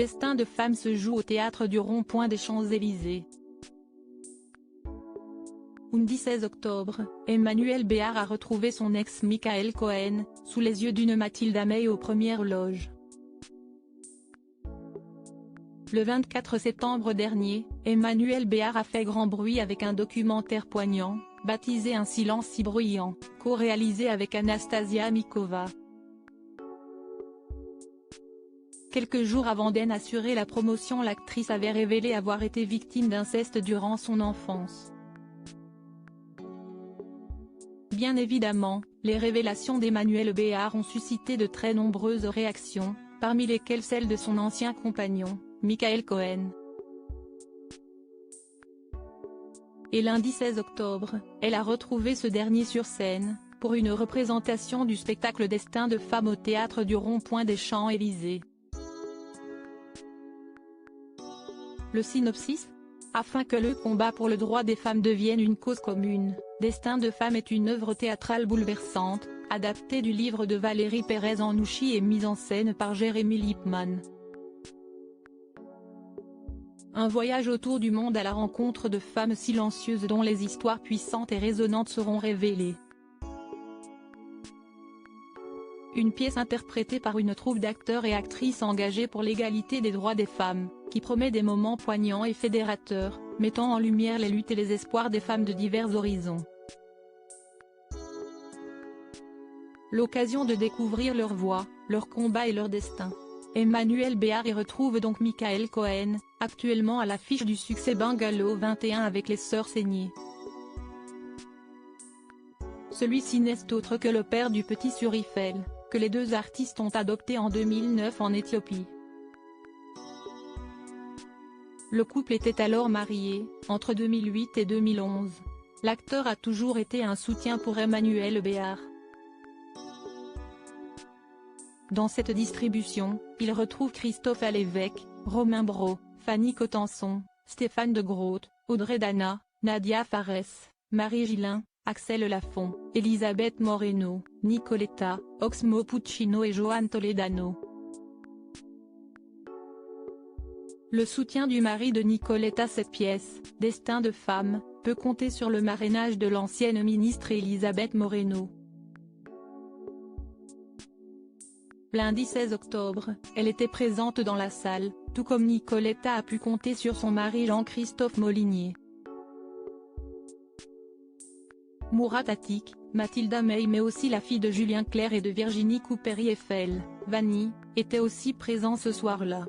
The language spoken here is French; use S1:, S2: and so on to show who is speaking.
S1: Destin de femme se joue au théâtre du Rond-Point des Champs-Élysées. Lundi 16 octobre, Emmanuel Béard a retrouvé son ex Michael Cohen, sous les yeux d'une Mathilda May aux premières loges. Le 24 septembre dernier, Emmanuel Béard a fait grand bruit avec un documentaire poignant, baptisé Un silence si bruyant, co-réalisé avec Anastasia Mikova. Quelques jours avant d'en assurer la promotion, l'actrice avait révélé avoir été victime d'inceste durant son enfance. Bien évidemment, les révélations d'Emmanuel Béard ont suscité de très nombreuses réactions, parmi lesquelles celle de son ancien compagnon, Michael Cohen. Et lundi 16 octobre, elle a retrouvé ce dernier sur scène, pour une représentation du spectacle Destin de femme au théâtre du Rond-Point des Champs-Élysées. Le synopsis ? Afin que le combat pour le droit des femmes devienne une cause commune, Destin de femme est une œuvre théâtrale bouleversante, adaptée du livre de Valérie Pérez-Anouchi et mise en scène par Jérémy Lipman. Un voyage autour du monde à la rencontre de femmes silencieuses dont les histoires puissantes et résonnantes seront révélées. Une pièce interprétée par une troupe d'acteurs et actrices engagés pour l'égalité des droits des femmes, qui promet des moments poignants et fédérateurs, mettant en lumière les luttes et les espoirs des femmes de divers horizons. L'occasion de découvrir leur voix, leur combat et leur destin. Emmanuel Béard y retrouve donc Michael Cohen, actuellement à l'affiche du succès Bungalow 21 avec les sœurs Seigné. Celui-ci n'est autre que le père du petit sur Eiffel, que les deux artistes ont adopté en 2009 en Éthiopie. Le couple était alors marié, entre 2008 et 2011. L'acteur a toujours été un soutien pour Emmanuel Béard. Dans cette distribution, il retrouve Christophe Alévèque, Romain Brault, Fanny Cotenson, Stéphane de Groot, Audrey Dana, Nadia Fares, Marie Gillin, Axel Lafont, Elisabeth Moreno, Nicoletta, Oxmo Puccino et Joan Toledano. Le soutien du mari de Nicoletta. Cette pièce, Destin de femme, peut compter sur le marrainage de l'ancienne ministre Elisabeth Moreno. Lundi 16 octobre, elle était présente dans la salle, tout comme Nicoletta a pu compter sur son mari Jean-Christophe Molinier. Murat Atik, Mathilda May mais aussi la fille de Julien Clerc et de Virginie Coupéry-Eiffel, Vanny, étaient aussi présents ce soir-là.